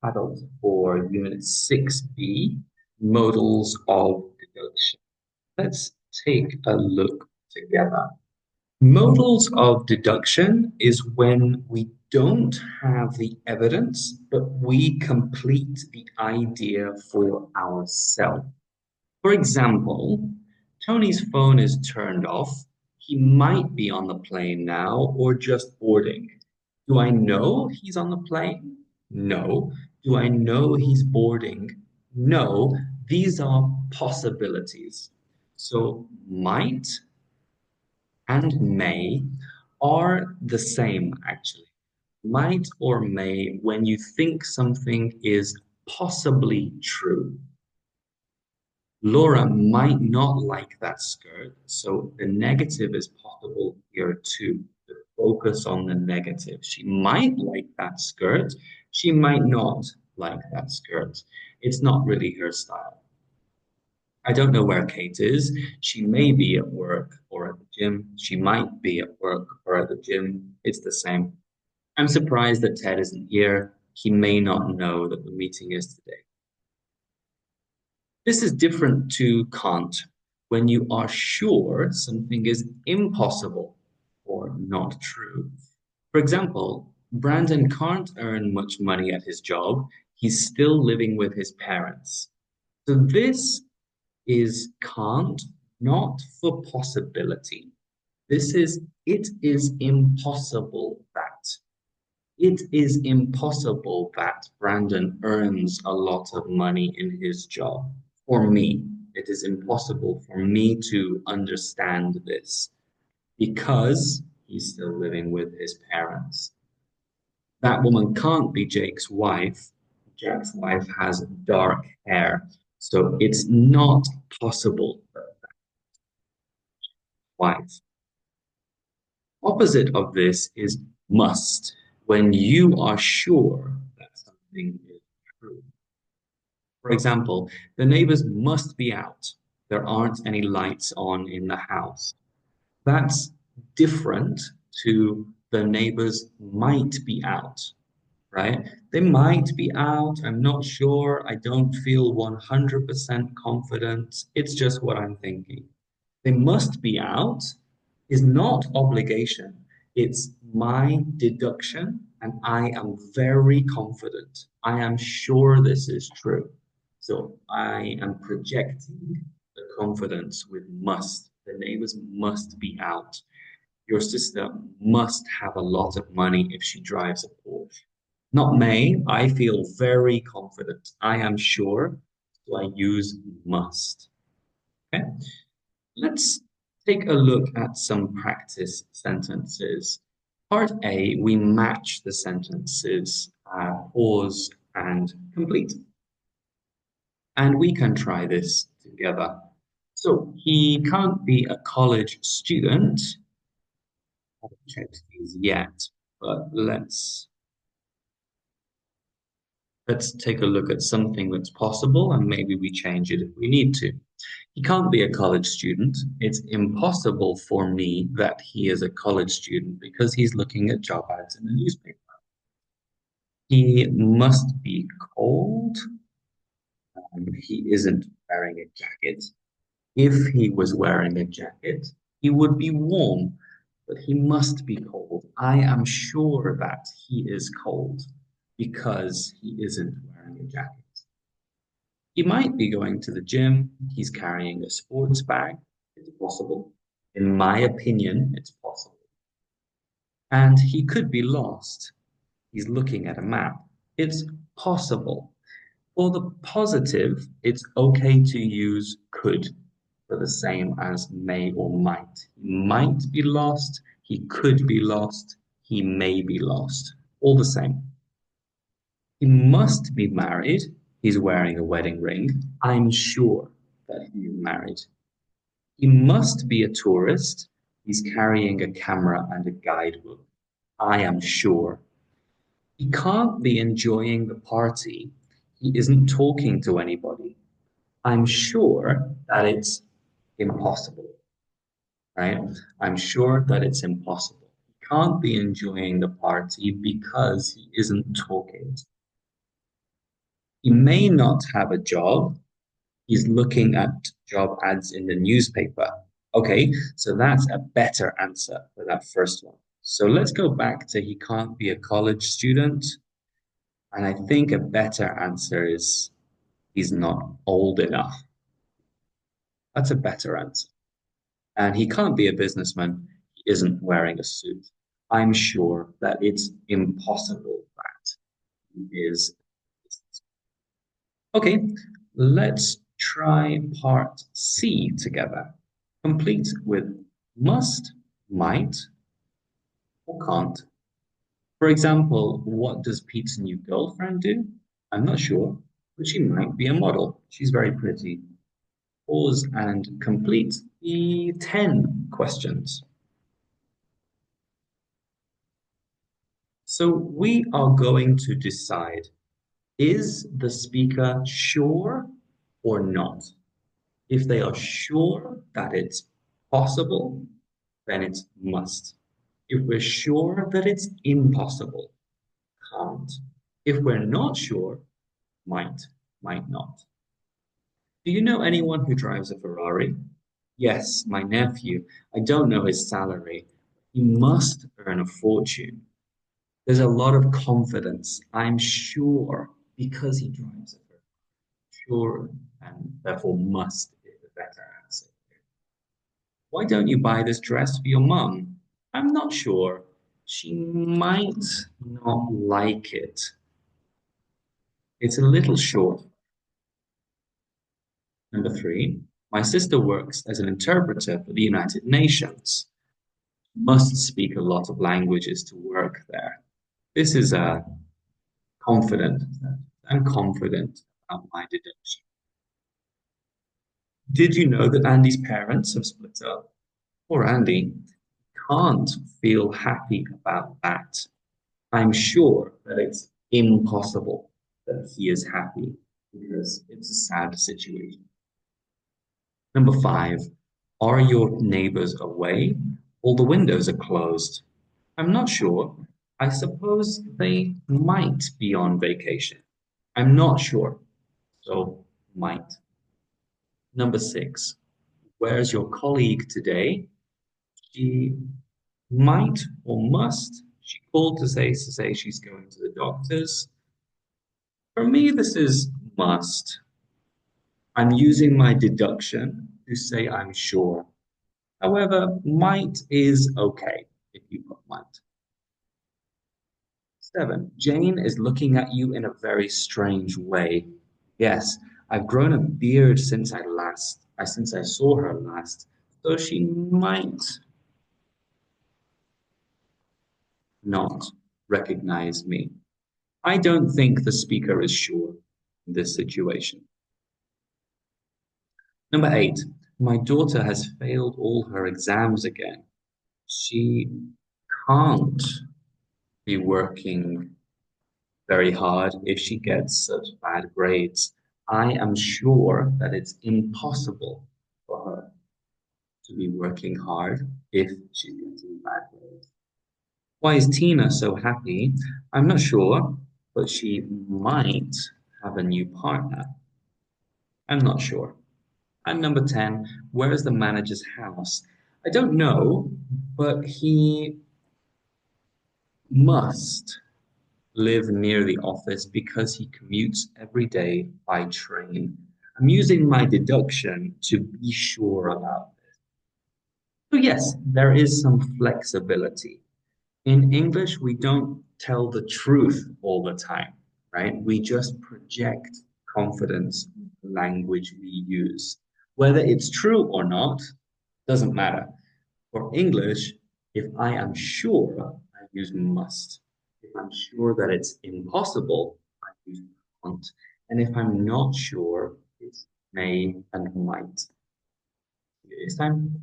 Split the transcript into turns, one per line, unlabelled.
adult for Unit 6B, Modals of Deduction. Let's take a look together. Modals of deduction is when we don't have the evidence, but we complete the idea for ourselves. For example, Tony's phone is turned off. He might be on the plane now or just boarding. Do I know he's on the plane? No. Do I know he's boarding? No. These are possibilities. So might and may are the same, actually. Might or may when you think something is possibly true. Laura might not like that skirt, so the negative is possible here too. To focus on the negative. She might like that skirt. She might not like that skirt. It's not really her style. I don't know where Kate is. She may be at work or at the gym. She might be at work or at the gym. It's the same. I'm surprised that Ted isn't here. He may not know that the meeting is today. This is different to can't, when you are sure something is impossible or not true. For example, Brandon can't earn much money at his job. He's still living with his parents. So this is can't, not for possibility. This is it is impossible that. It is impossible that Brandon earns a lot of money in his job. For me, it is impossible for me to understand this because he's still living with his parents. That woman can't be Jake's wife. Jack's wife has dark hair. So it's not possible that wife. Opposite of this is must, when you are sure that something is true. For example, the neighbors must be out. There aren't any lights on in the house. That's different to the neighbors might be out, right? They might be out. I'm not sure. I don't feel 100% confident. It's just what I'm thinking. They must be out is not obligation. It's my deduction, and I am very confident. I am sure this is true. So I am projecting the confidence with must. The neighbors must be out. Your sister must have a lot of money if she drives a Porsche. Not may. I feel very confident. I am sure. So I use must. Okay. Let's take a look at some practice sentences. Part A, we match the sentences, pause and complete. And we can try this together. So he can't be a college student. I haven't checked these yet, but let's take a look at something that's possible and maybe we change it if we need to. He can't be a college student. It's impossible for me that he is a college student because he's looking at job ads in the newspaper. He must be cold. He isn't wearing a jacket. If he was wearing a jacket, he would be warm, but he must be cold. I am sure that he is cold because he isn't wearing a jacket. He might be going to the gym. He's carrying a sports bag. It's possible. In my opinion, it's possible. And he could be lost. He's looking at a map. It's possible. For the positive, it's okay to use could for the same as may or might. He might be lost. He could be lost. He may be lost. All the same. He must be married. He's wearing a wedding ring. I'm sure that he is married. He must be a tourist. He's carrying a camera and a guidebook. I am sure. He can't be enjoying the party. He isn't talking to anybody. I'm sure that it's impossible, right? I'm sure that it's impossible. He can't be enjoying the party because he isn't talking. He may not have a job. He's looking at job ads in the newspaper. Okay, so that's a better answer for that first one. So let's go back to he can't be a college student. And I think a better answer is he's not old enough. That's a better answer. And he can't be a businessman. He isn't wearing a suit. I'm sure that it's impossible that he is. Okay, let's try part C together. Complete with must, might, or can't. For example, what does Pete's new girlfriend do? I'm not sure, but she might be a model. She's very pretty. Pause and complete the 10 questions. So we are going to decide, is the speaker sure or not? If they are sure that it's possible, then it's must. If we're sure that it's impossible, can't. If we're not sure, might, might not. Do you know anyone who drives a Ferrari? Yes, my nephew. I don't know his salary. He must earn a fortune. There's a lot of confidence, I'm sure, because he drives a Ferrari. Sure, and therefore must is the better answer. Why don't you buy this dress for your mum? I'm not sure. She might not like it. It's a little short. Number three, my sister works as an interpreter for the United Nations. Must speak a lot of languages to work there. This is a confident. I'm confident about my deduction. Did you know that Andy's parents have split up? Poor Andy can't feel happy about that. I'm sure that it's impossible that he is happy because it's a sad situation. Number five, are your neighbors away? All the windows are closed. I'm not sure. I suppose they might be on vacation. I'm not sure. So, might. Number six, where's your colleague today? She might or must. She called to say she's going to the doctor's. For me, this is must. I'm using my deduction to say I'm sure. However, might is okay if you put might. Seven, Jane is looking at you in a very strange way. Yes, I've grown a beard since I saw her last, so she might not recognize me. I don't think the speaker is sure in this situation. Number eight, my daughter has failed all her exams again. She can't be working very hard if she gets such bad grades. I am sure that it's impossible for her to be working hard if she's getting bad grades. Why is Tina so happy? I'm not sure, but she might have a new partner. I'm not sure. And number 10, where is the manager's house? I don't know, but he must live near the office because he commutes every day by train. I'm using my deduction to be sure about this. So, yes, there is some flexibility. In English, we don't tell the truth all the time, right? We just project confidence in the language we use. Whether it's true or not doesn't matter. For English, if I am sure, I use must. If I'm sure that it's impossible, I use can't. And if I'm not sure, it's may and might. It's time.